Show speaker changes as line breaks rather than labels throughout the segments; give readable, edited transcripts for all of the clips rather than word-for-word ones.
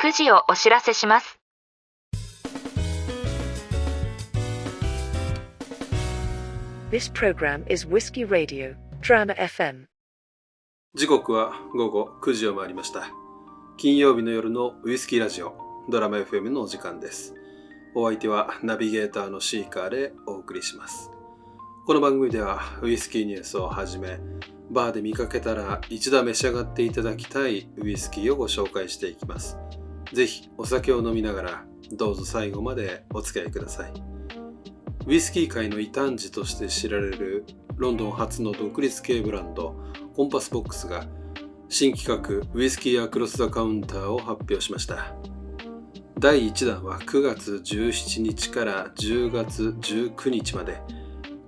9時をお知らせします。
This program is Whiskey Radio, Drama FM.
時刻は午後9時を回りました。金曜日の夜のウイスキーラジオ、ドラマ FM のお時間です。お相手はナビゲーターのシーカーでお送りします。この番組ではウイスキーニュースをはじめ、バーで見かけたら一度召し上がっていただきたいウイスキーをご紹介していきます。ぜひお酒を飲みながらどうぞ最後までお付き合いください。ウイスキー界の異端児として知られるロンドン初の独立系ブランドコンパスボックスが新企画ウイスキーアクロス・ザ・カウンターを発表しました。第1弾は9月17日から10月19日まで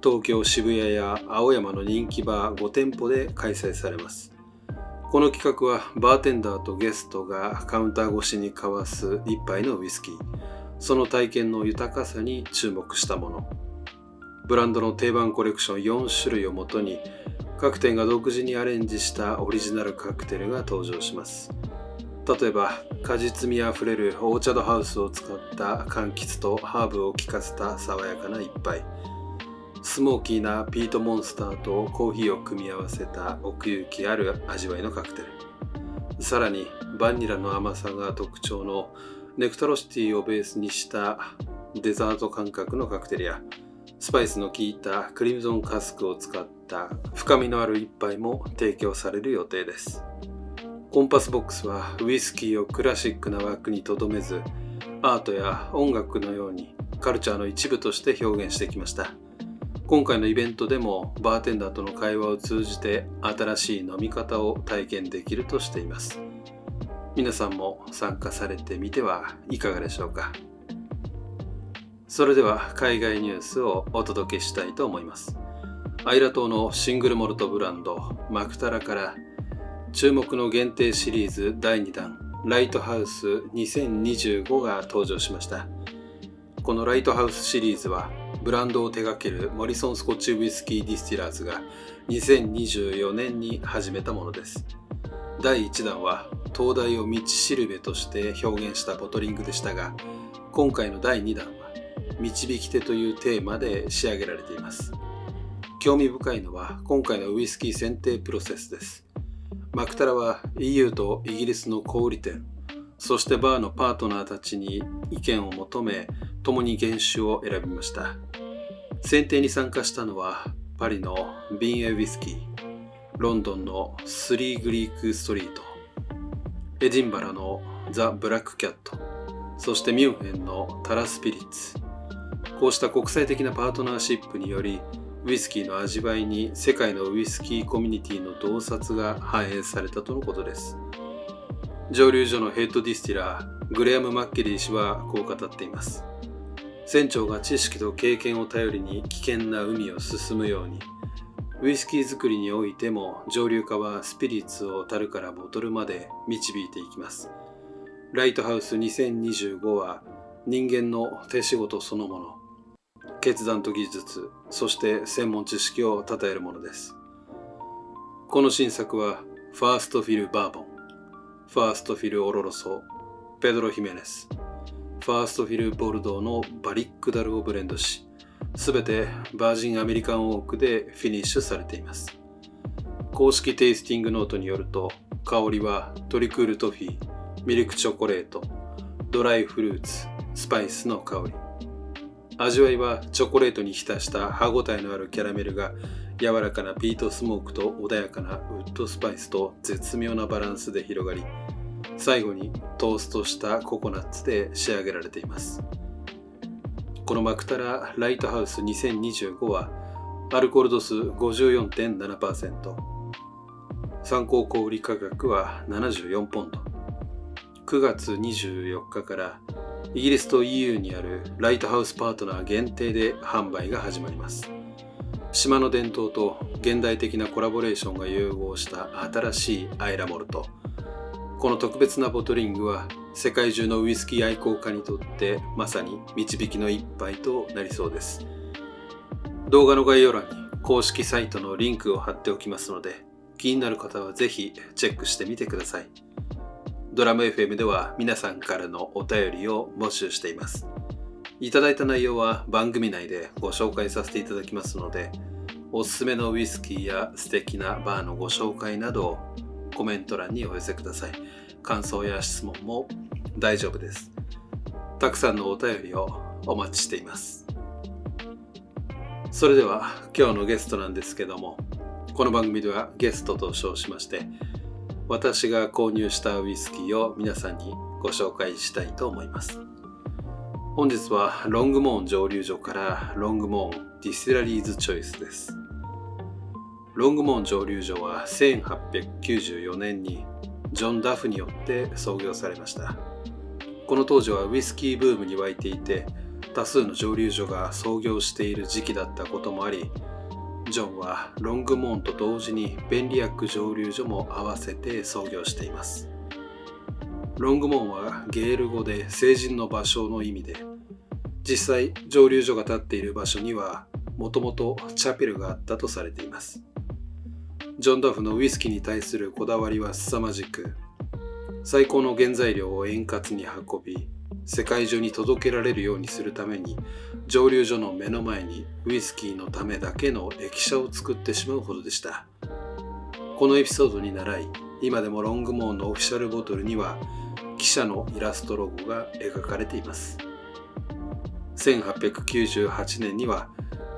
東京渋谷や青山の人気バー5店舗で開催されます。この企画はバーテンダーとゲストがカウンター越しに交わす一杯のウイスキー、その体験の豊かさに注目したもの。ブランドの定番コレクション4種類をもとに各店が独自にアレンジしたオリジナルカクテルが登場します。例えば果実味あふれるオーチャードハウスを使った柑橘とハーブを効かせた爽やかな一杯、スモーキーなピートモンスターとコーヒーを組み合わせた奥行きある味わいのカクテル、さらにバニラの甘さが特徴のネクタロシティをベースにしたデザート感覚のカクテルやスパイスの効いたクリムゾンカスクを使った深みのある一杯も提供される予定です。コンパスボックスはウイスキーをクラシックな枠にとどめず、アートや音楽のようにカルチャーの一部として表現してきました。今回のイベントでもバーテンダーとの会話を通じて新しい飲み方を体験できるとしています。皆さんも参加されてみてはいかがでしょうか。それでは海外ニュースをお届けしたいと思います。アイラ島のシングルモルトブランドマクタラから注目の限定シリーズ第2弾ライトハウス2025が登場しました。このライトハウスシリーズはブランドを手掛けるモリソンスコッチウイスキーディスティラーズが2024年に始めたものです。第1弾は灯台を道しるべとして表現したボトリングでしたが、今回の第2弾は導き手というテーマで仕上げられています。興味深いのは今回のウイスキー選定プロセスです。マクタラは EU とイギリスの小売店、そしてバーのパートナーたちに意見を求め、共に原酒を選びました。選定に参加したのはパリのビンエウイスキー、ロンドンのスリーグリークストリート、エディンバラのザ・ブラックキャット、そしてミュンヘンのタラスピリッツ。こうした国際的なパートナーシップによりウイスキーの味わいに世界のウイスキーコミュニティの洞察が反映されたとのことです。蒸留所のヘッドディスティラーグレアム・マッケリー氏はこう語っています。船長が知識と経験を頼りに危険な海を進むように、ウイスキー作りにおいても蒸留家はスピリッツを樽からボトルまで導いていきます。ライトハウス2025は人間の手仕事そのもの、決断と技術、そして専門知識を称えるものです。この新作はファーストフィルバーボン、ファーストフィルオロロソ、ペドロ・ヒメネス、ファーストフィルボルドーのバリックダルをブレンドし、すべてバージンアメリカンオークでフィニッシュされています。公式テイスティングノートによると、香りはトリクールトフィー、ミルクチョコレート、ドライフルーツ、スパイスの香り。味わいはチョコレートに浸した歯ごたえのあるキャラメルが柔らかなピートスモークと穏やかなウッドスパイスと絶妙なバランスで広がり、最後にトーストしたココナッツで仕上げられています。このマクタラライトハウス2025はアルコール度数 54.7%、 参考小売価格は74ポンド。9月24日からイギリスと EU にあるライトハウスパートナー限定で販売が始まります。島の伝統と現代的なコラボレーションが融合した新しいアイラモルト。この特別なボトリングは世界中のウイスキー愛好家にとってまさに導きの一杯となりそうです。動画の概要欄に公式サイトのリンクを貼っておきますので、気になる方はぜひチェックしてみてください。ドラム FM では皆さんからのお便りを募集しています。いただいた内容は番組内でご紹介させていただきますので、おすすめのウイスキーや素敵なバーのご紹介などをコメント欄にお寄せください。感想や質問も大丈夫です。たくさんのお便りをお待ちしています。それでは今日のゲストなんですけども、この番組ではゲストと称しまして、私が購入したウイスキーを皆さんにご紹介したいと思います。本日はロングモーン蒸留所からロングモーンディスティラリーズチョイスです。ロングモーン蒸留所は1894年にジョン・ダフによって創業されました。この当時はウイスキーブームに沸いていて、多数の蒸留所が創業している時期だったこともあり、ジョンはロングモーンと同時にベンリアック蒸留所も合わせて創業しています。ロングモーンはゲール語で聖人の場所の意味で、実際蒸留所が立っている場所にはもともとチャペルがあったとされています。ジョン・ダフのウイスキーに対するこだわりは凄まじく、最高の原材料を円滑に運び、世界中に届けられるようにするために、蒸留所の目の前にウイスキーのためだけの駅舎を作ってしまうほどでした。このエピソードに倣い、今でもロングモーンのオフィシャルボトルには記者のイラストロゴが描かれています。1898年には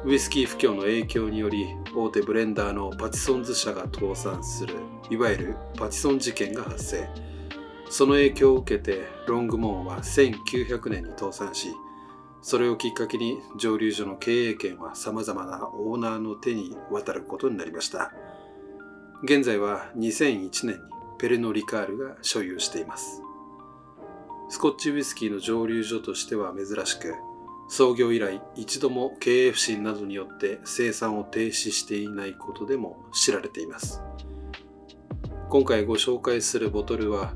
ウイスキー不況の影響により大手ブレンダーのパティソンズ社が倒産する、いわゆるパティソン事件が発生。その影響を受けてロングモーンは1900年に倒産し、それをきっかけに蒸留所の経営権は様々なオーナーの手に渡ることになりました。現在は2001年にペルノ・リカールが所有しています。スコッチウイスキーの蒸留所としては珍しく、創業以来一度も経営不振などによって生産を停止していないことでも知られています。今回ご紹介するボトルは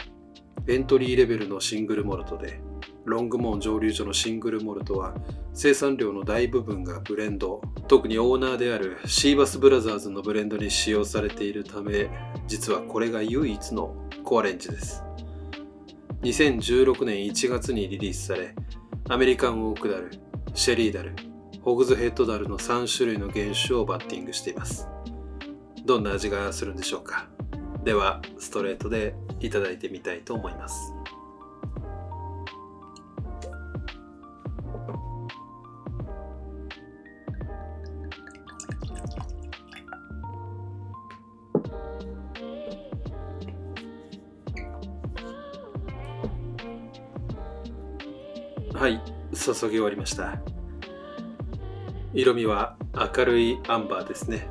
エントリーレベルのシングルモルトで、ロングモーン蒸留所のシングルモルトは生産量の大部分がブレンド、特にオーナーであるシーバスブラザーズのブレンドに使用されているため、実はこれが唯一のコアレンジです。2016年1月にリリースされ、アメリカンオークダル、シェリーダル、ホグズヘッドダルの3種類の原種をバッティングしています。どんな味がするんでしょうか。ではストレートでいただいてみたいと思います。はい、注ぎ終わりました。色味は明るいアンバーですね。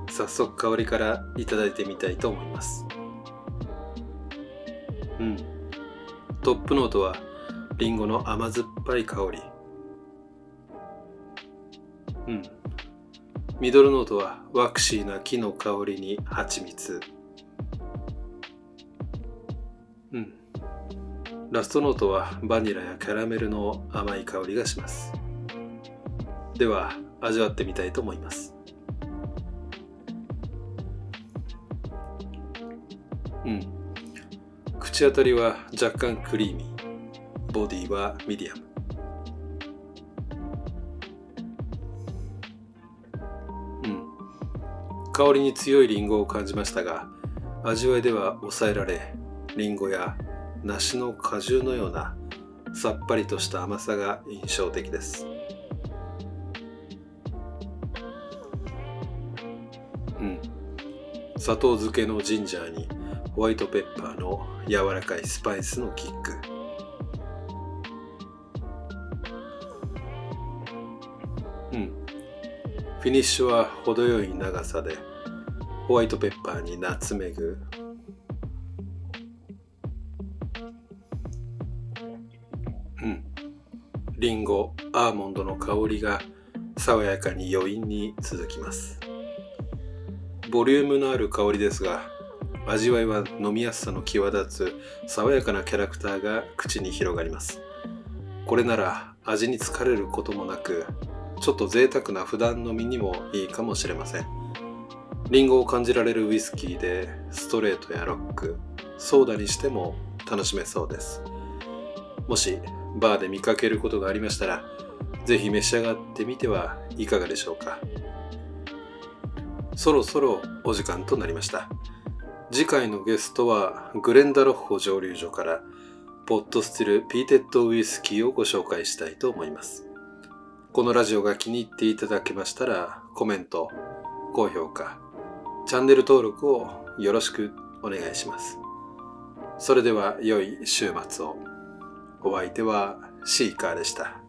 早速香りからいただいてみたいと思います。トップノートはリンゴの甘酸っぱい香り。ミドルノートはワクシーな木の香りに蜂蜜。ラストノートはバニラやキャラメルの甘い香りがします。では味わってみたいと思います。口当たりは若干クリーミー、ボディはミディアム。香りに強いリンゴを感じましたが、味わいでは抑えられ、リンゴや梨の果汁のようなさっぱりとした甘さが印象的です。砂糖漬けのジンジャーにホワイトペッパーの柔らかいスパイスのキック。フィニッシュは程よい長さで、ホワイトペッパーにナツメグ、リンゴ、アーモンドの香りが爽やかに余韻に続きます。ボリュームのある香りですが、味わいは飲みやすさの際立つ爽やかなキャラクターが口に広がります。これなら味に疲れることもなく、ちょっと贅沢な普段飲みにもいいかもしれません。リンゴを感じられるウイスキーで、ストレートやロック、ソーダにしても楽しめそうです。もしバーで見かけることがありましたら、ぜひ召し上がってみてはいかがでしょうか。そろそろお時間となりました。次回のゲストはグレンダロッホ蒸留所からポットスティルピーテッドウイスキーをご紹介したいと思います。このラジオが気に入っていただけましたら、コメント、高評価、チャンネル登録をよろしくお願いします。それでは良い週末を。お相手はシーカーでした。